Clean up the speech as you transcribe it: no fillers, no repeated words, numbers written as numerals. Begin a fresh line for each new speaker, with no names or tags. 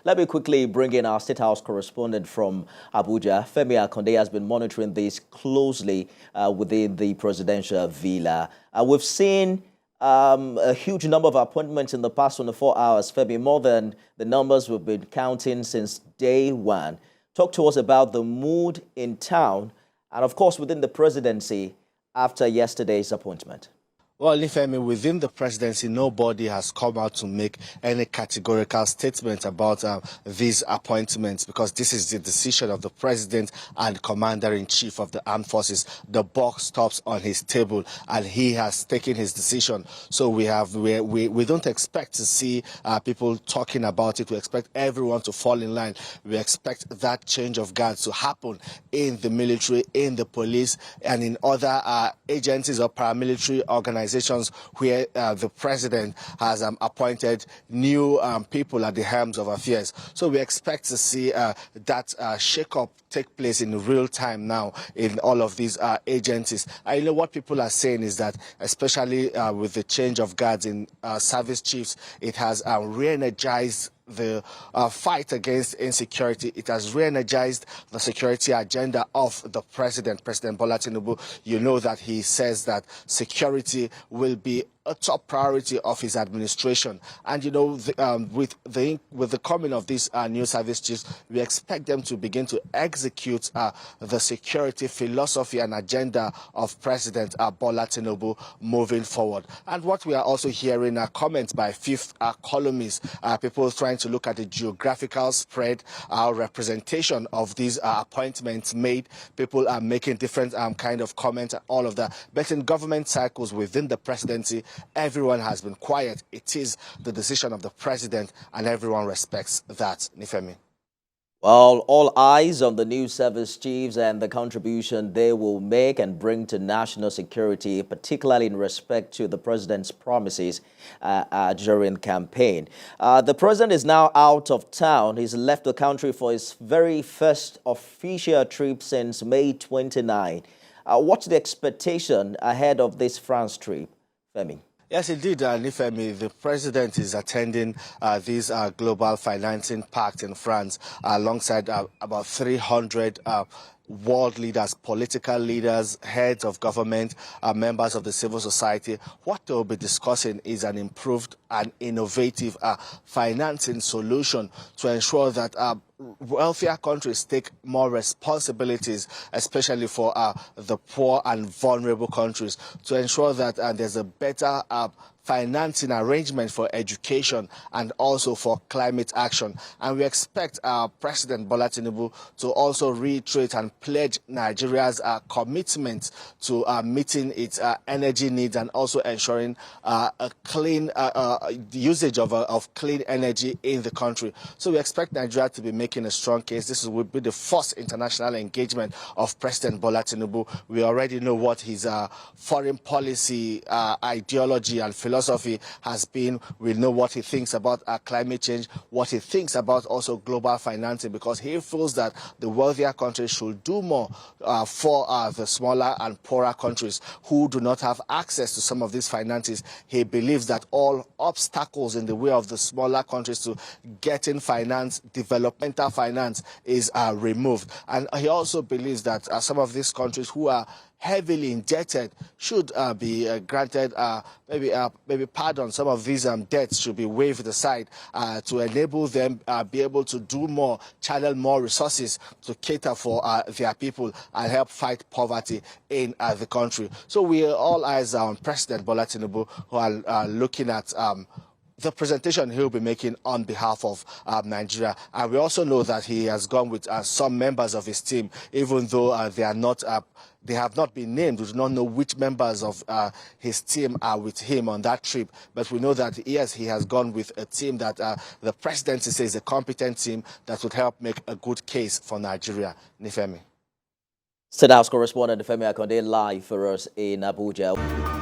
Let me quickly bring in our State House correspondent from Abuja. Femi Akande has been monitoring this closely within the presidential villa. We've seen a huge number of appointments in the past 24 hours, Femi, more than the numbers we've been counting since day one. Talk to us about the mood in town and, of course, within the presidency after yesterday's appointment.
Well, Femi, within the presidency, nobody has come out to make any categorical statement about these appointments because this is the decision of the president and commander-in-chief of the armed forces. The buck stops on his table and he has taken his decision. So we don't expect to see people talking about it. We expect everyone to fall in line. We expect that change of guards to happen in the military, in the police, and in other agencies or paramilitary organizations where the president has appointed new people at the helms of affairs. So we expect to see that shake-up take place in real time now in all of these agencies. I know what people are saying is that, especially with the change of guards in service chiefs, it has re-energized the fight against insecurity. It has re-energized the security agenda of the president, President Bola Tinubu. You know that he says that security will be a top priority of his administration. And, you know, with the coming of these new service chiefs, we expect them to begin to execute the security philosophy and agenda of President Bola Tinubu moving forward. And what we are also hearing are comments by fifth columnists, people trying to look at the geographical spread, representation of these appointments made. People are making different kind of comments, all of that. But in government cycles within the presidency, everyone has been quiet. It is the decision of the president, and everyone respects that. Nifemi.
Well, all eyes on the new service chiefs and the contribution they will make and bring to national security, particularly in respect to the president's promises during campaign. The president is now out of town. He's left the country for his very first official trip since May 29. What's the expectation ahead of this France trip, Femi?
Yes, indeed, Nifemi, the president is attending this global financing pact in France alongside about 300 world leaders, political leaders, heads of government, members of the civil society. What they will be discussing is an improved and innovative financing solution to ensure that wealthier countries take more responsibilities, especially for the poor and vulnerable countries, to ensure that there's a better financing arrangement for education and also for climate action. And we expect President Bola Tinubu to also reiterate and pledge Nigeria's commitment to meeting its energy needs and also ensuring a clean usage of clean energy in the country. So we expect Nigeria to be making a strong case. This will be the first international engagement of President Bola Tinubu. We already know what his foreign policy ideology and philosophy has been. We know what he thinks about climate change, what he thinks about also global financing, because he feels that the wealthier countries should do more for the smaller and poorer countries who do not have access to some of these finances. He believes that all obstacles in the way of the smaller countries to getting finance, developmental finance, is removed. And he also believes that some of these countries who are heavily indebted should be granted maybe pardon. Some of these debts should be waived aside to enable them be able to do more, channel more resources to cater for their people and help fight poverty in the country. So we are all eyes on President Bola Tinubu, who are looking at the presentation he'll be making on behalf of Nigeria. And we also know that he has gone with some members of his team, even though they have not been named. We do not know which members of his team are with him on that trip. But we know that, yes, he has gone with a team that the presidency says is a competent team that would help make a good case for Nigeria. Nifemi.
State House correspondent Femi Akande live for us in Abuja.